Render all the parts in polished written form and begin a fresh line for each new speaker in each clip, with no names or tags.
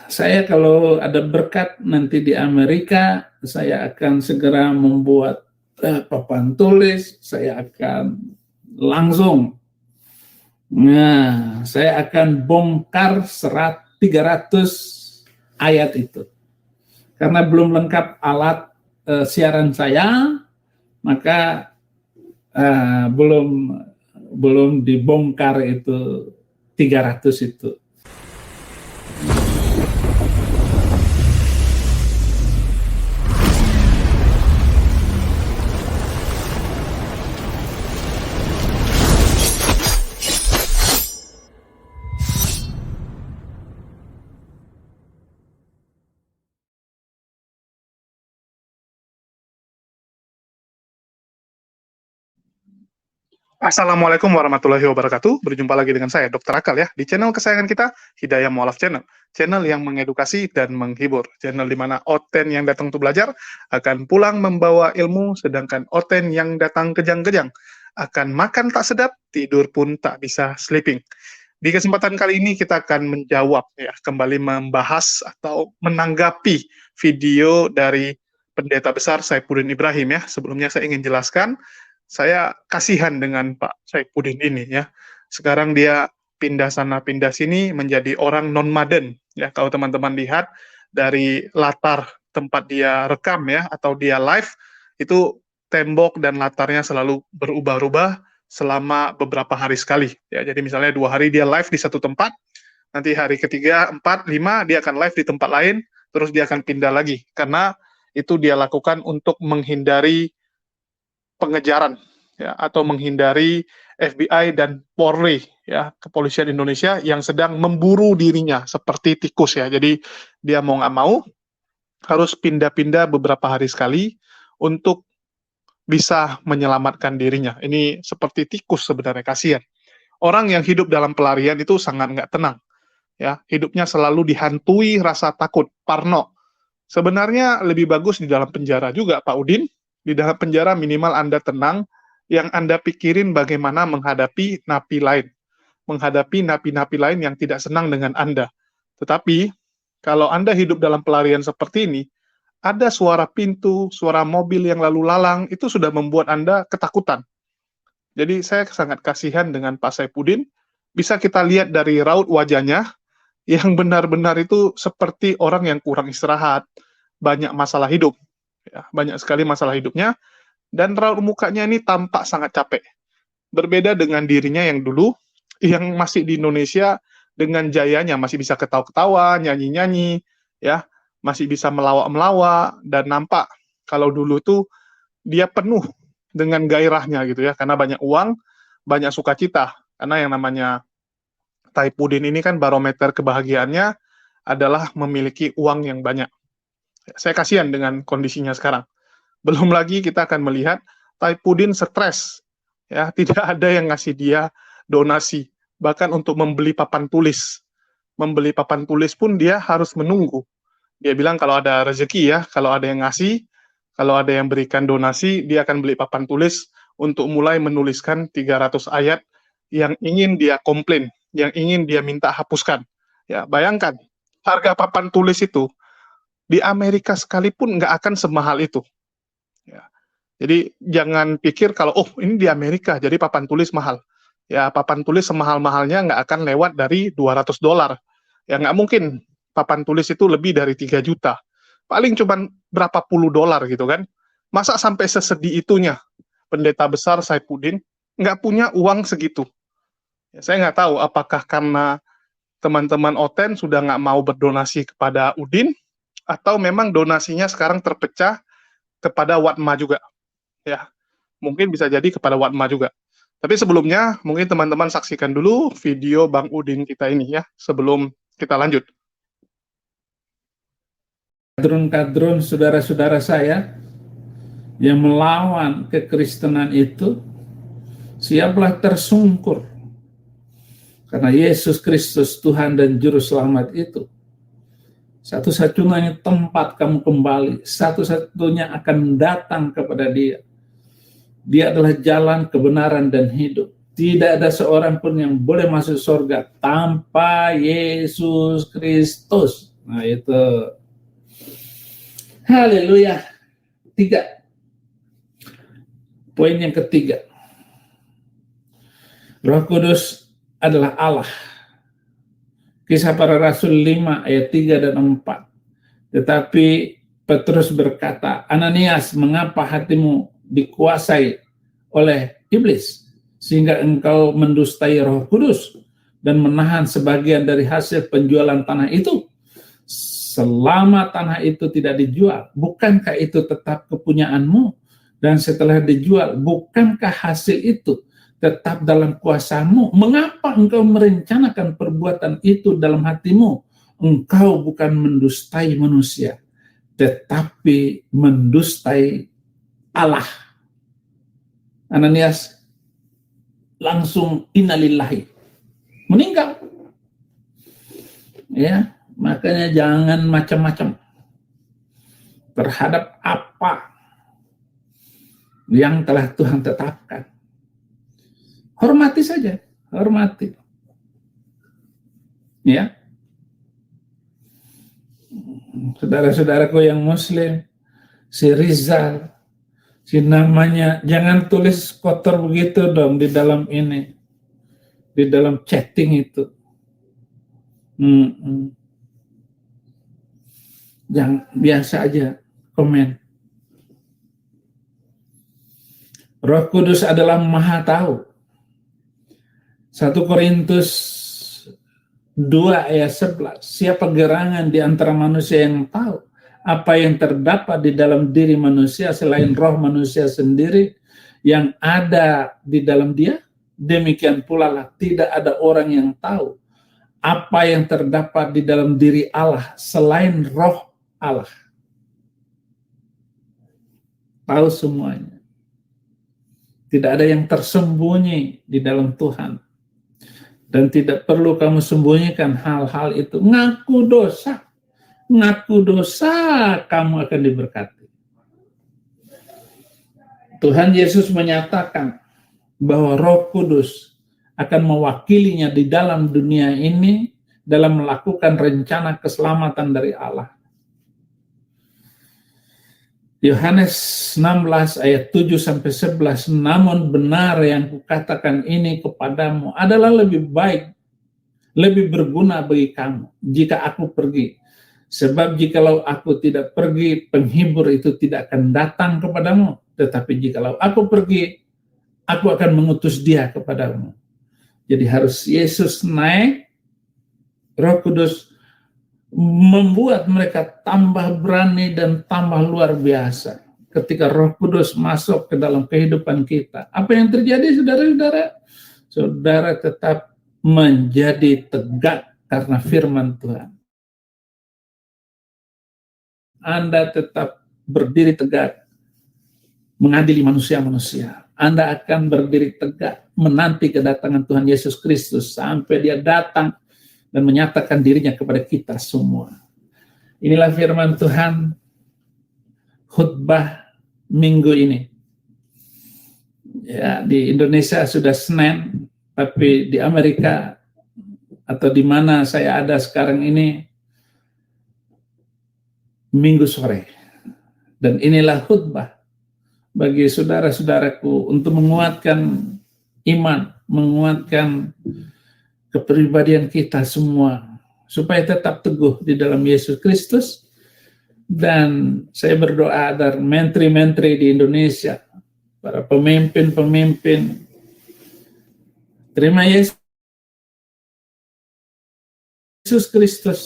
saya kalau ada berkat nanti di Amerika, saya akan segera membuat papan tulis, saya akan langsung, saya akan bongkar 300 ayat itu. Karena belum lengkap alat siaran saya, maka belum dibongkar itu 300 itu.
Assalamualaikum warahmatullahi wabarakatuh. Berjumpa lagi dengan saya, Dr. Akal ya, di channel kesayangan kita, Hidayah Mualaf Channel. Channel yang mengedukasi dan menghibur. Channel di mana Oten yang datang untuk belajar akan pulang membawa ilmu, sedangkan Oten yang datang kejang-kejang akan makan tak sedap, tidur pun tak bisa sleeping. Di kesempatan kali ini kita akan menjawab ya, kembali membahas atau menanggapi video dari Pendeta Besar Saifuddin Ibrahim ya. Sebelumnya saya ingin jelaskan, saya kasihan dengan Pak Saifuddin ini ya. Sekarang dia pindah sana pindah sini menjadi orang nomaden ya. Kalau teman-teman lihat dari latar tempat dia rekam ya atau dia live, itu tembok dan latarnya selalu berubah-ubah selama beberapa hari sekali ya. Jadi misalnya 2 hari dia live di satu tempat, nanti hari ketiga, 4, 5 dia akan live di tempat lain, terus dia akan pindah lagi karena itu dia lakukan untuk menghindari pengejaran ya atau menghindari FBI dan Polri ya, kepolisian Indonesia yang sedang memburu dirinya seperti tikus ya. Jadi dia mau nggak mau harus pindah-pindah beberapa hari sekali untuk bisa menyelamatkan dirinya. Ini seperti tikus sebenarnya, kasihan. Orang yang hidup dalam pelarian itu sangat nggak tenang ya, hidupnya selalu dihantui rasa takut, parno. Sebenarnya lebih bagus di dalam penjara juga, Pak Udin. Di dalam penjara minimal Anda tenang, yang Anda pikirin bagaimana menghadapi napi lain. Menghadapi napi-napi lain yang tidak senang dengan Anda. Tetapi, kalau Anda hidup dalam pelarian seperti ini, ada suara pintu, suara mobil yang lalu lalang, itu sudah membuat Anda ketakutan. Jadi saya sangat kasihan dengan Pak Saifuddin. Bisa kita lihat dari raut wajahnya, yang benar-benar itu seperti orang yang kurang istirahat, banyak masalah hidup. Ya, banyak sekali masalah hidupnya, dan raut mukanya ini tampak sangat capek. Berbeda dengan dirinya yang dulu, yang masih di Indonesia dengan jayanya, masih bisa ketawa-ketawa, nyanyi-nyanyi, ya, masih bisa melawak-melawak, dan nampak kalau dulu tuh dia penuh dengan gairahnya gitu ya, karena banyak uang, banyak sukacita. Karena yang namanya Saifuddin ini kan barometer kebahagiaannya adalah memiliki uang yang banyak. Saya kasihan dengan kondisinya sekarang. Belum lagi kita akan melihat Saifuddin stres, ya, tidak ada yang ngasih dia donasi, bahkan untuk membeli papan tulis. Membeli papan tulis pun dia harus menunggu. Dia bilang kalau ada rezeki ya, kalau ada yang ngasih, kalau ada yang berikan donasi, dia akan beli papan tulis untuk mulai menuliskan 300 ayat yang ingin dia komplain, yang ingin dia minta hapuskan. Ya, bayangkan, harga papan tulis itu di Amerika sekalipun nggak akan semahal itu. Ya. Jadi jangan pikir kalau, oh ini di Amerika, jadi papan tulis mahal. Ya, papan tulis semahal-mahalnya nggak akan lewat dari $200. Ya, nggak mungkin papan tulis itu lebih dari 3 juta. Paling cuma berapa puluh dolar gitu kan. Masa sampai sesedih itunya Pendeta Besar Saifuddin nggak punya uang segitu. Ya, saya nggak tahu apakah karena teman-teman Oten sudah nggak mau berdonasi kepada Udin, atau memang donasinya sekarang terpecah kepada Watma juga. Ya, mungkin bisa jadi kepada Watma juga. Tapi sebelumnya, mungkin teman-teman saksikan dulu video Bang Udin kita ini ya, sebelum kita lanjut.
Kadrun-kadrun saudara-saudara saya yang melawan kekristenan itu, siaplah tersungkur. Karena Yesus Kristus, Tuhan dan Juru Selamat itu, satu-satunya tempat kamu kembali, satu-satunya akan datang kepada Dia. Dia adalah jalan, kebenaran, dan hidup. Tidak ada seorang pun yang boleh masuk surga tanpa Yesus Kristus. Nah itu, haleluya. 3. Poin yang ketiga, Roh Kudus adalah Allah. Kisah Para Rasul 5 ayat 3 dan 4. Tetapi Petrus berkata, Ananias, mengapa hatimu dikuasai oleh iblis, sehingga engkau mendustai Roh Kudus dan menahan sebagian dari hasil penjualan tanah itu? Selama tanah itu tidak dijual, bukankah itu tetap kepunyaanmu? Dan setelah dijual, bukankah hasil itu tetap dalam kuasamu? Mengapa engkau merencanakan perbuatan itu dalam hatimu? Engkau bukan mendustai manusia, tetapi mendustai Allah. Ananias langsung innalillahi, meninggal. Ya, makanya jangan macam-macam terhadap apa yang telah Tuhan tetapkan. Hormati saja, hormati. Ya. Saudara-saudaraku yang muslim, si Rizal, si namanya, jangan tulis kotor begitu dong di dalam ini, di dalam chatting itu. Jangan, biasa aja komen. Roh Kudus adalah Maha Tahu. 1 Korintus 2 ayat 11. Siapa gerangan di antara manusia yang tahu apa yang terdapat di dalam diri manusia selain roh manusia sendiri yang ada di dalam dia? Demikian pula lah tidak ada orang yang tahu apa yang terdapat di dalam diri Allah selain roh Allah. Tahu semuanya. Tidak ada yang tersembunyi di dalam Tuhan. Dan tidak perlu kamu sembunyikan hal-hal itu. Ngaku dosa, kamu akan diberkati. Tuhan Yesus menyatakan bahwa Roh Kudus akan mewakilinya di dalam dunia ini dalam melakukan rencana keselamatan dari Allah. Yohanes 16 ayat 7-11, namun benar yang kukatakan ini kepadamu adalah lebih baik, lebih berguna bagi kamu jika aku pergi. Sebab jikalau aku tidak pergi, penghibur itu tidak akan datang kepadamu. Tetapi jikalau aku pergi, aku akan mengutus dia kepadamu. Jadi harus Yesus naik, Roh Kudus membuat mereka tambah berani dan tambah luar biasa. Ketika Roh Kudus masuk ke dalam kehidupan kita, apa yang terjadi, saudara-saudara? Saudara tetap menjadi tegak karena firman Tuhan. Anda tetap berdiri tegak mengadili manusia-manusia. Anda akan berdiri tegak menanti kedatangan Tuhan Yesus Kristus sampai dia datang dan menyatakan dirinya kepada kita semua. Inilah firman Tuhan khutbah minggu ini. Ya, di Indonesia sudah Senin, tapi di Amerika atau di mana saya ada sekarang ini Minggu sore. Dan inilah khutbah bagi saudara-saudaraku untuk menguatkan iman, menguatkan kepribadian kita semua supaya tetap teguh di dalam Yesus Kristus. Dan saya berdoa agar menteri-menteri di Indonesia, para pemimpin-pemimpin, terima Yesus Kristus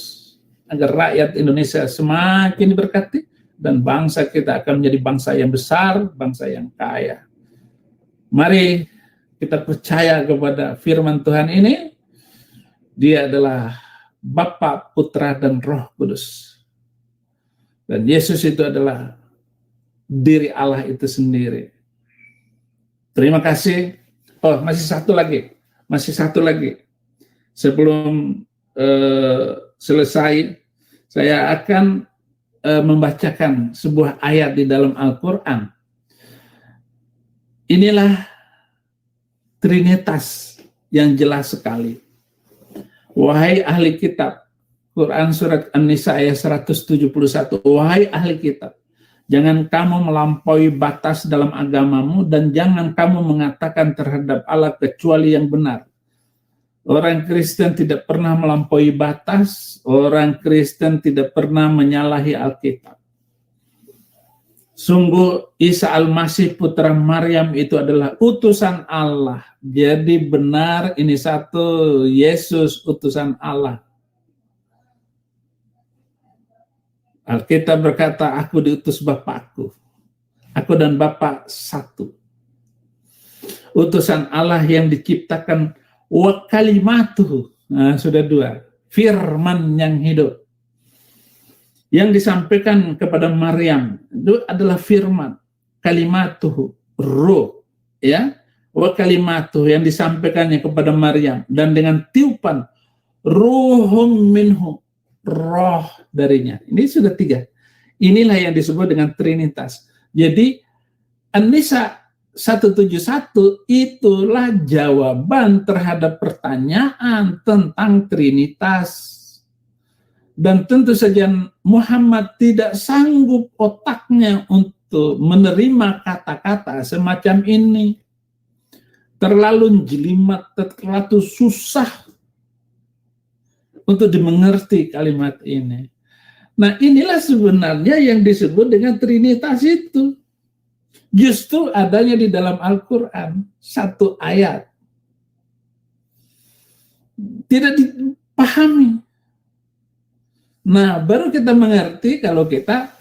agar rakyat Indonesia semakin diberkati dan bangsa kita akan menjadi bangsa yang besar, bangsa yang kaya. Mari kita percaya kepada firman Tuhan ini. Dia adalah Bapa, Putra, dan Roh Kudus. Dan Yesus itu adalah diri Allah itu sendiri. Terima kasih. Oh, masih satu lagi. Sebelum selesai, saya akan membacakan sebuah ayat di dalam Al-Quran. Inilah Trinitas yang jelas sekali. Wahai ahli kitab, Quran surat An-Nisa ayat 171. Wahai ahli kitab, jangan kamu melampaui batas dalam agamamu dan jangan kamu mengatakan terhadap Allah kecuali yang benar. Orang Kristen tidak pernah melampaui batas, orang Kristen tidak pernah menyalahi Alkitab. Sungguh Isa Al-Masih putra Maryam itu adalah utusan Allah. Jadi benar ini satu, Yesus utusan Allah. Alkitab berkata, aku diutus Bapakku. Aku dan Bapa satu. Utusan Allah yang diciptakan wa kalimatuhu. Nah, sudah dua. Firman yang hidup. Yang disampaikan kepada Maryam itu adalah firman, kalimatuhu, ruh, ya, wa kalimatuhu yang disampaikannya kepada Maryam dan dengan tiupan ruhum minhu, roh darinya. Ini sudah tiga. Inilah yang disebut dengan Trinitas. Jadi An-Nisa 171 itulah jawaban terhadap pertanyaan tentang Trinitas. Dan tentu saja Muhammad tidak sanggup otaknya untuk menerima kata-kata semacam ini. Terlalu jelimet, terlalu susah untuk dimengerti kalimat ini. Nah, inilah sebenarnya yang disebut dengan Trinitas itu. Justru adanya di dalam Al-Quran, satu ayat. Tidak dipahami. Nah, baru kita mengerti kalau kita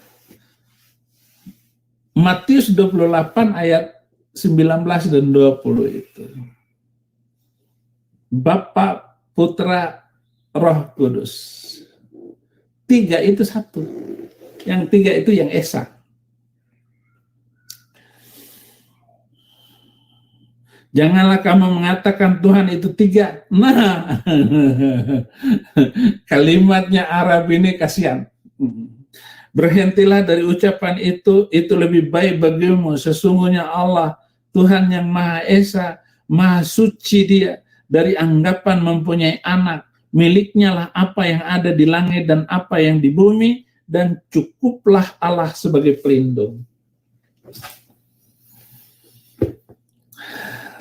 Matius 28 ayat 19 dan 20 itu. Bapa, Putra, Roh Kudus. Tiga itu satu. Yang tiga itu yang esa. Janganlah kamu mengatakan Tuhan itu tiga. Nah, kalimatnya Arab ini kasihan. Berhentilah dari ucapan itu lebih baik bagimu. Sesungguhnya Allah, Tuhan yang Maha Esa, Maha Suci Dia, dari anggapan mempunyai anak. Miliknya lah apa yang ada di langit dan apa yang di bumi, dan cukuplah Allah sebagai pelindung.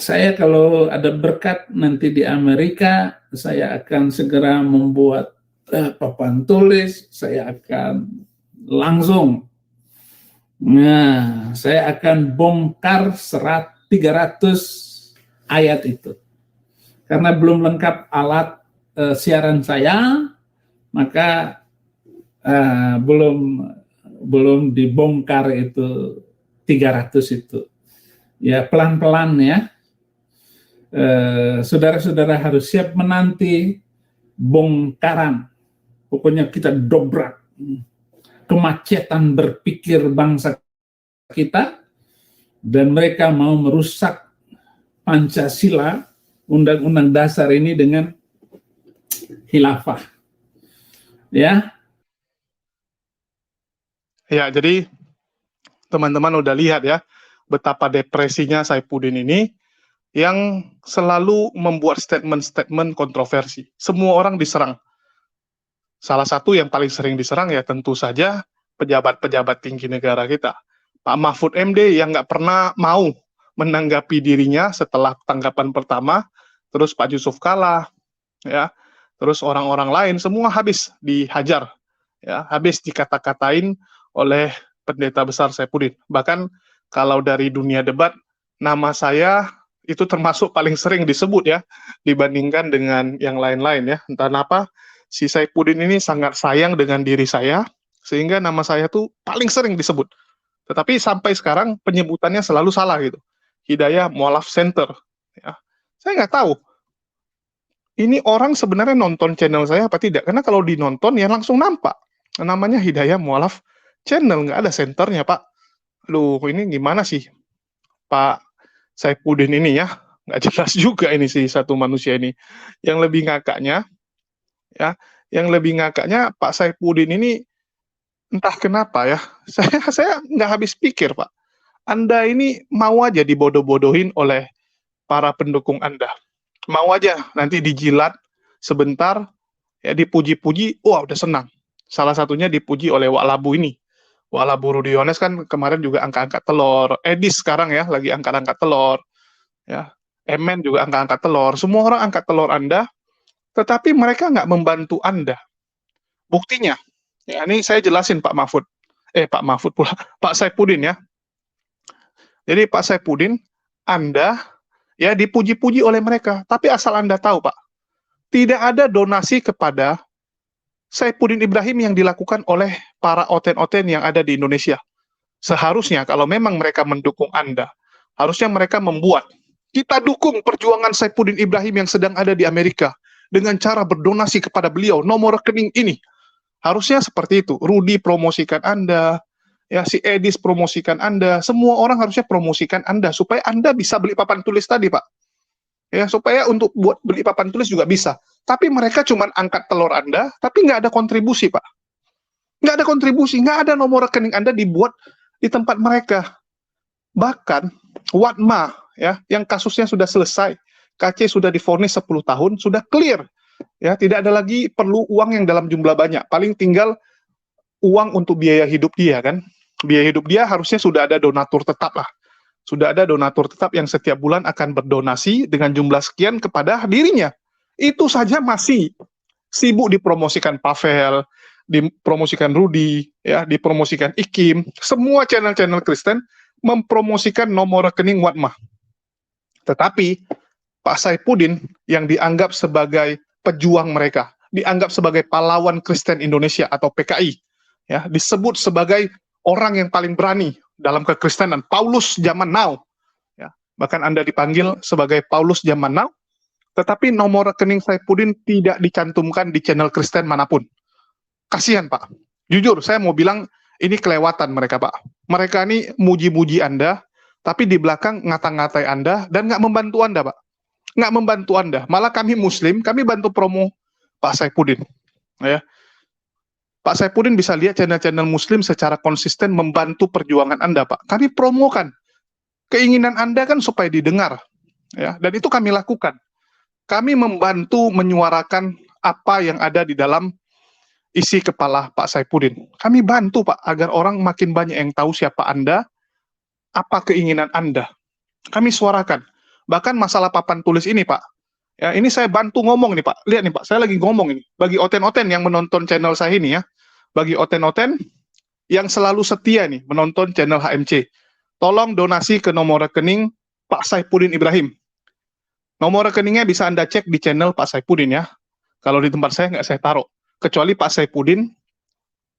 Saya kalau ada berkat nanti di Amerika, saya akan segera membuat papan tulis, saya akan langsung, nah, saya akan bongkar 300 ayat itu. Karena belum lengkap alat siaran saya, maka belum dibongkar itu 300 itu. Ya, pelan-pelan ya. Saudara-saudara harus siap menanti bongkaran. Pokoknya kita dobrak kemacetan berpikir bangsa kita, dan mereka mau merusak Pancasila, Undang-Undang Dasar ini dengan khilafah. Ya.
Ya, jadi teman-teman udah lihat ya betapa depresinya Saifuddin ini, yang selalu membuat statement-statement kontroversi. Semua orang diserang. Salah satu yang paling sering diserang ya tentu saja pejabat-pejabat tinggi negara kita. Pak Mahfud MD yang nggak pernah mau menanggapi dirinya setelah tanggapan pertama, terus Pak Yusuf Kalla, ya, terus orang-orang lain semua habis dihajar, ya, habis dikata-katain oleh pendeta besar Saifuddin. Bahkan kalau dari dunia debat, nama saya itu termasuk paling sering disebut ya, dibandingkan dengan yang lain-lain ya. Entah kenapa, si Saifuddin ini sangat sayang dengan diri saya, sehingga nama saya tuh paling sering disebut. Tetapi sampai sekarang penyebutannya selalu salah gitu. Hidayah Mualaf Center. Ya. Saya nggak tahu, ini orang sebenarnya nonton channel saya apa tidak. Karena kalau dinonton ya langsung nampak. Namanya Hidayah Mualaf Channel, nggak ada senternya Pak. Aduh, ini gimana sih Pak Saifuddin ini ya, nggak jelas juga ini sih satu manusia ini. Yang lebih ngakaknya, ya, Pak Saifuddin ini entah kenapa ya, saya nggak habis pikir Pak. Anda ini mau aja dibodoh-bodohin oleh para pendukung Anda. Mau aja nanti dijilat sebentar, ya dipuji-puji, wah udah senang. Salah satunya dipuji oleh Wak Labu ini. Wak Labu Rudi Yones kan kemarin juga angkat-angkat telur. Edis sekarang ya lagi angkat-angkat telur. Ya, Emen juga angkat-angkat telur. Semua orang angkat telur Anda, tetapi mereka nggak membantu Anda. Buktinya, ya ini saya jelasin Pak Mahfud. Pak Mahfud pula, Pak Saipudin ya. Jadi Pak Saipudin, Anda ya dipuji-puji oleh mereka. Tapi asal Anda tahu Pak, tidak ada donasi kepada Saipudin Ibrahim yang dilakukan oleh para oten-oten yang ada di Indonesia. Seharusnya kalau memang mereka mendukung Anda, harusnya mereka membuat, kita dukung perjuangan Saipudin Ibrahim yang sedang ada di Amerika dengan cara berdonasi kepada beliau, nomor rekening ini. Harusnya seperti itu. Rudi promosikan Anda, ya si Edis promosikan Anda, semua orang harusnya promosikan Anda supaya Anda bisa beli papan tulis tadi, Pak. Ya, supaya untuk buat beli papan tulis juga bisa. Tapi mereka cuma angkat telur Anda, tapi nggak ada kontribusi, Pak. Nggak ada kontribusi, nggak ada nomor rekening Anda dibuat di tempat mereka. Bahkan, Watma, ya, yang kasusnya sudah selesai, KC sudah divonis 10 tahun, sudah clear. Ya, tidak ada lagi perlu uang yang dalam jumlah banyak. Paling tinggal uang untuk biaya hidup dia, kan. Biaya hidup dia harusnya sudah ada donatur tetap lah. Sudah ada donatur tetap yang setiap bulan akan berdonasi dengan jumlah sekian kepada dirinya. Itu saja masih sibuk dipromosikan Pavel, dipromosikan Rudi, ya, dipromosikan Ikim. Semua channel-channel Kristen mempromosikan nomor rekening Watma. Tetapi Pak Saipudin yang dianggap sebagai pejuang mereka, dianggap sebagai pahlawan Kristen Indonesia atau PKI, ya, disebut sebagai orang yang paling berani dalam kekristenan, Paulus zaman now, ya, bahkan Anda dipanggil sebagai Paulus zaman now, tetapi nomor rekening Saipudin tidak dicantumkan di channel Kristen manapun. Kasihan Pak, jujur saya mau bilang ini kelewatan mereka Pak. Mereka ini muji-muji Anda, tapi di belakang ngata-ngatai Anda dan nggak membantu Anda Pak. Nggak membantu Anda, malah kami Muslim, kami bantu promo Pak Saipudin, ya. Pak Saipudin bisa lihat channel-channel Muslim secara konsisten membantu perjuangan Anda, Pak. Kami promokan. Keinginan Anda kan supaya didengar, ya. Dan itu kami lakukan. Kami membantu menyuarakan apa yang ada di dalam isi kepala Pak Saipudin. Kami bantu, Pak, agar orang makin banyak yang tahu siapa Anda, apa keinginan Anda. Kami suarakan. Bahkan masalah papan tulis ini, Pak. Ya, ini saya bantu ngomong nih Pak. Lihat nih Pak, saya lagi ngomong ini. Bagi oten-oten yang menonton channel saya ini ya. Bagi oten-oten yang selalu setia nih menonton channel HMC. Tolong donasi ke nomor rekening Pak Saipudin Ibrahim. Nomor rekeningnya bisa Anda cek di channel Pak Saipudin ya. Kalau di tempat saya nggak saya taruh. Kecuali Pak Saipudin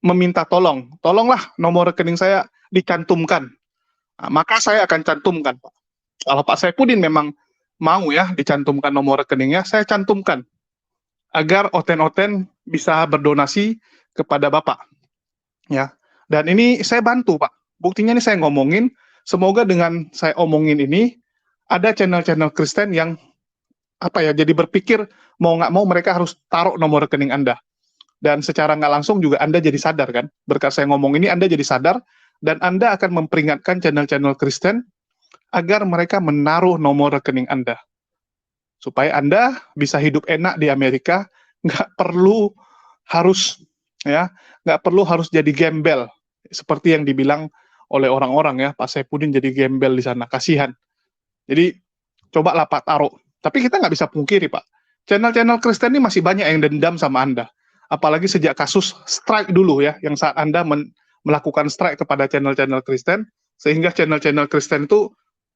meminta tolonglah nomor rekening saya dicantumkan. Nah, maka saya akan cantumkan Pak. Kalau Pak Saipudin memang mau ya dicantumkan nomor rekeningnya, saya cantumkan agar oten-oten bisa berdonasi kepada Bapak. Ya. Dan ini saya bantu, Pak. Buktinya ini saya ngomongin, semoga dengan saya omongin ini ada channel-channel Kristen yang jadi berpikir mau nggak mau mereka harus taruh nomor rekening Anda. Dan secara nggak langsung juga Anda jadi sadar kan, berkat saya ngomong ini Anda jadi sadar dan Anda akan memperingatkan channel-channel Kristen agar mereka menaruh nomor rekening Anda. Supaya Anda bisa hidup enak di Amerika, nggak perlu harus jadi gembel. Seperti yang dibilang oleh orang-orang ya, Pak Saipudin jadi gembel di sana, kasihan. Jadi, cobalah Pak taruh. Tapi kita nggak bisa pungkiri Pak, channel-channel Kristen ini masih banyak yang dendam sama Anda. Apalagi sejak kasus strike dulu ya, yang saat Anda melakukan strike kepada channel-channel Kristen, sehingga channel-channel Kristen itu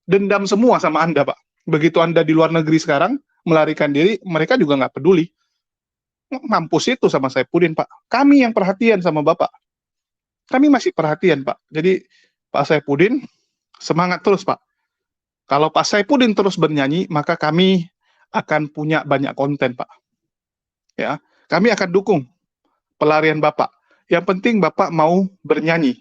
dendam semua sama Anda, Pak. Begitu Anda di luar negeri sekarang, melarikan diri, mereka juga nggak peduli. Mampus itu sama Saipudin, Pak. Kami yang perhatian sama Bapak. Kami masih perhatian, Pak. Jadi, Pak Saipudin, semangat terus, Pak. Kalau Pak Saipudin terus bernyanyi, maka kami akan punya banyak konten, Pak. Ya, kami akan dukung pelarian Bapak. Yang penting Bapak mau bernyanyi.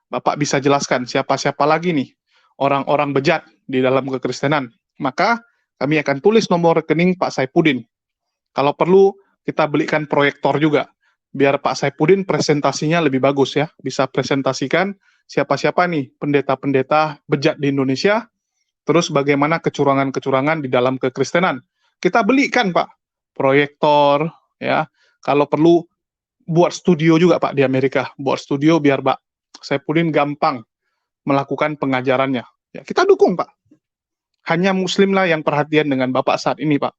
Bapak bisa jelaskan siapa-siapa lagi nih orang-orang bejat di dalam kekristenan. Maka kami akan tulis nomor rekening Pak Saipudin. Kalau perlu kita belikan proyektor juga, biar Pak Saipudin presentasinya lebih bagus ya. Bisa presentasikan siapa-siapa nih pendeta-pendeta bejat di Indonesia, terus bagaimana kecurangan-kecurangan di dalam kekristenan. Kita belikan Pak proyektor ya. Kalau perlu buat studio juga Pak di Amerika, buat studio biar Pak Saipudin gampang melakukan pengajarannya. Ya, kita dukung Pak. Hanya Muslim lah yang perhatian dengan Bapak saat ini Pak.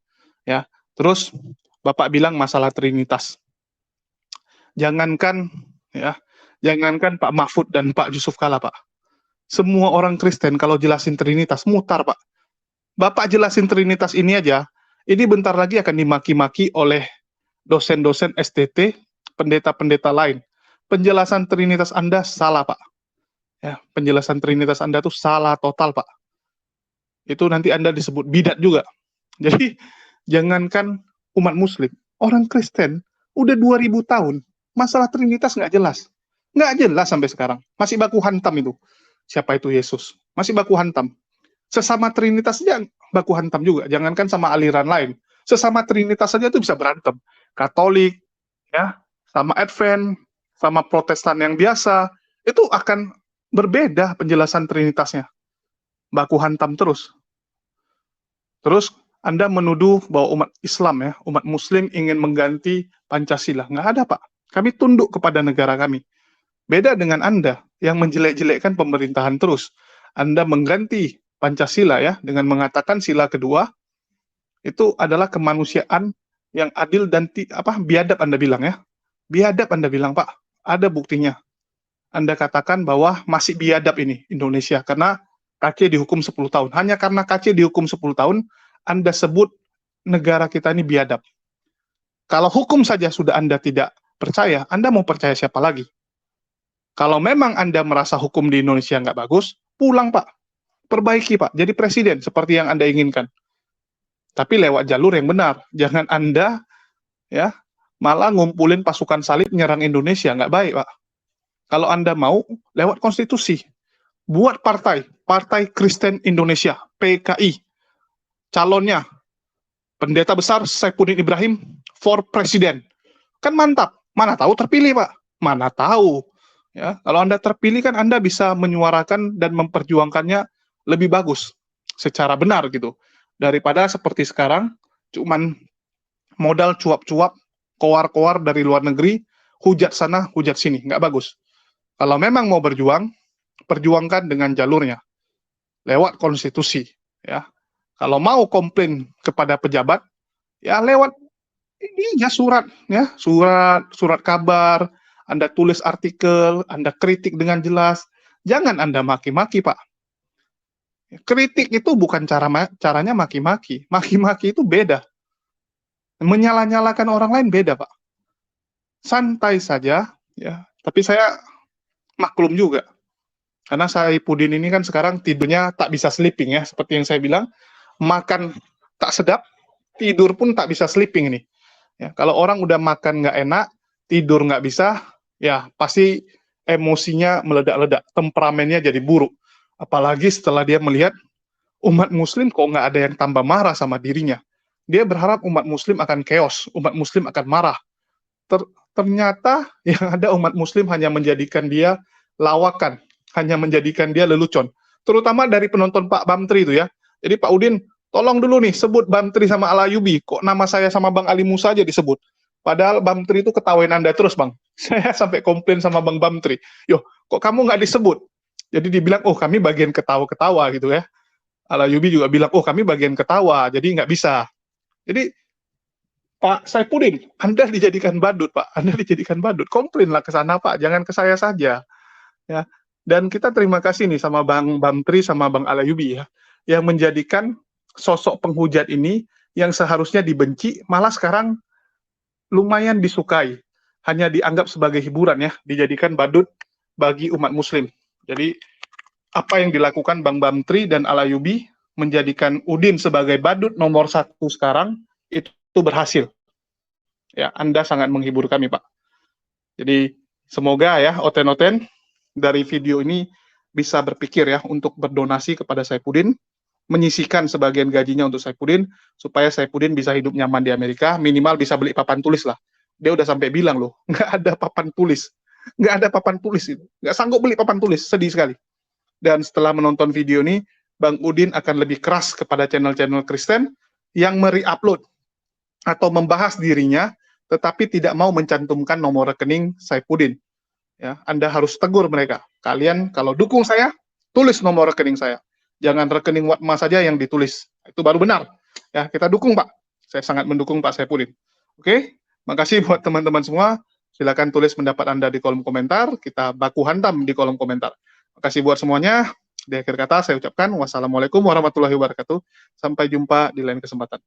Ya, terus Bapak bilang masalah Trinitas. Jangankan Pak Mahfud dan Pak Yusuf Kalla Pak. Semua orang Kristen kalau jelasin Trinitas mutar Pak. Bapak jelasin Trinitas ini aja, ini bentar lagi akan dimaki-maki oleh dosen-dosen STT, pendeta-pendeta lain. Penjelasan Trinitas Anda salah Pak. Ya, penjelasan Trinitas Anda tuh salah total Pak. Itu nanti Anda disebut bidat juga. Jadi jangankan umat Muslim, orang Kristen udah 2000 tahun masalah Trinitas nggak jelas. Nggak jelas sampai sekarang. Masih baku hantam itu. Siapa itu Yesus? Masih baku hantam. Sesama Trinitas saja baku hantam juga. Jangankan sama aliran lain. Sesama Trinitas saja itu bisa berantem. Katolik, ya, sama Advent, sama Protestan yang biasa, itu akan berbeda penjelasan Trinitasnya. Baku hantam terus. Terus Anda menuduh bahwa umat Islam ya, umat Muslim ingin mengganti Pancasila. Nggak ada Pak. Kami tunduk kepada negara kami. Beda dengan Anda yang menjelek-jelekkan pemerintahan terus. Anda mengganti Pancasila ya dengan mengatakan sila kedua itu adalah kemanusiaan yang adil dan biadab Anda bilang ya. Biadab Anda bilang Pak. Ada buktinya. Anda katakan bahwa masih biadab ini Indonesia karena KC dihukum 10 tahun. Hanya karena KC dihukum 10 tahun, Anda sebut negara kita ini biadab. Kalau hukum saja sudah Anda tidak percaya, Anda mau percaya siapa lagi? Kalau memang Anda merasa hukum di Indonesia nggak bagus, pulang Pak. Perbaiki Pak, jadi presiden seperti yang Anda inginkan. Tapi lewat jalur yang benar. Jangan Anda ya malah ngumpulin pasukan salib nyerang Indonesia, nggak baik Pak. Kalau Anda mau, lewat konstitusi. Buat Partai Kristen Indonesia, PKI. Calonnya, pendeta besar Saipudin Ibrahim for President. Kan mantap. Mana tahu terpilih Pak. Mana tahu. Ya, kalau Anda terpilih kan Anda bisa menyuarakan dan memperjuangkannya lebih bagus secara benar gitu. Daripada seperti sekarang cuman modal cuap-cuap, koar-koar dari luar negeri, hujat sana, hujat sini, nggak bagus. Kalau memang mau berjuang, perjuangkan dengan jalurnya lewat konstitusi ya. Kalau mau komplain kepada pejabat ya lewat ini ya surat ya, surat kabar, Anda tulis artikel, Anda kritik dengan jelas. Jangan Anda maki-maki, Pak. Kritik itu bukan caranya maki-maki. Maki-maki itu beda. Menyala-nyalakan orang lain beda, Pak. Santai saja, ya. Tapi saya maklum juga. Karena Saipudin ini kan sekarang tidurnya tak bisa sleeping ya, seperti yang saya bilang. Makan tak sedap, tidur pun tak bisa sleeping ini. Ya, kalau orang udah makan nggak enak, tidur nggak bisa, ya pasti emosinya meledak-ledak, temperamennya jadi buruk. Apalagi setelah dia melihat umat Muslim kok nggak ada yang tambah marah sama dirinya. Dia berharap umat Muslim akan chaos, umat Muslim akan marah. Ternyata yang ada umat Muslim hanya menjadikan dia lawakan, hanya menjadikan dia lelucon. Terutama dari penonton Pak Bamtri itu ya. Jadi Pak Udin, tolong dulu nih sebut Bamtri sama Alayubi. Kok nama saya sama Bang Ali Musa aja disebut? Padahal Bamtri itu ketawain Anda terus Bang. Saya sampai komplain sama Bang Bamtri. Yo, kok kamu nggak disebut? Jadi dibilang, oh kami bagian ketawa-ketawa gitu ya. Alayubi juga bilang, oh kami bagian ketawa, jadi nggak bisa. Jadi Pak Saipudin, Anda dijadikan badut Pak. Anda dijadikan badut. Komplainlah ke sana Pak, jangan ke saya saja. Ya. Dan kita terima kasih nih sama Bang Bamtri sama Bang Alayubi ya, yang menjadikan sosok penghujat ini yang seharusnya dibenci, malah sekarang lumayan disukai. Hanya dianggap sebagai hiburan ya, dijadikan badut bagi umat Muslim. Jadi apa yang dilakukan Bang Bamtri dan Alayubi menjadikan Udin sebagai badut nomor 1 sekarang itu berhasil. Ya, Anda sangat menghibur kami Pak. Jadi semoga ya oten-oten dari video ini bisa berpikir ya untuk berdonasi kepada Saipudin, menyisihkan sebagian gajinya untuk Saipudin supaya Saipudin bisa hidup nyaman di Amerika, minimal bisa beli papan tulis lah. Dia udah sampai bilang loh, nggak ada papan tulis. Nggak ada papan tulis itu. Nggak sanggup beli papan tulis, sedih sekali. Dan setelah menonton video ini, Bang Udin akan lebih keras kepada channel-channel Kristen yang mere-upload atau membahas dirinya tetapi tidak mau mencantumkan nomor rekening Saifuddin. Ya, Anda harus tegur mereka. Kalian kalau dukung saya, tulis nomor rekening saya. Jangan rekening Watma saja yang ditulis. Itu baru benar. Ya, kita dukung, Pak. Saya sangat mendukung Pak Saifuddin. Oke, makasih buat teman-teman semua. Silakan tulis pendapat Anda di kolom komentar. Kita baku hantam di kolom komentar. Makasih buat semuanya. Di akhir kata saya ucapkan wassalamualaikum warahmatullahi wabarakatuh. Sampai jumpa di lain kesempatan.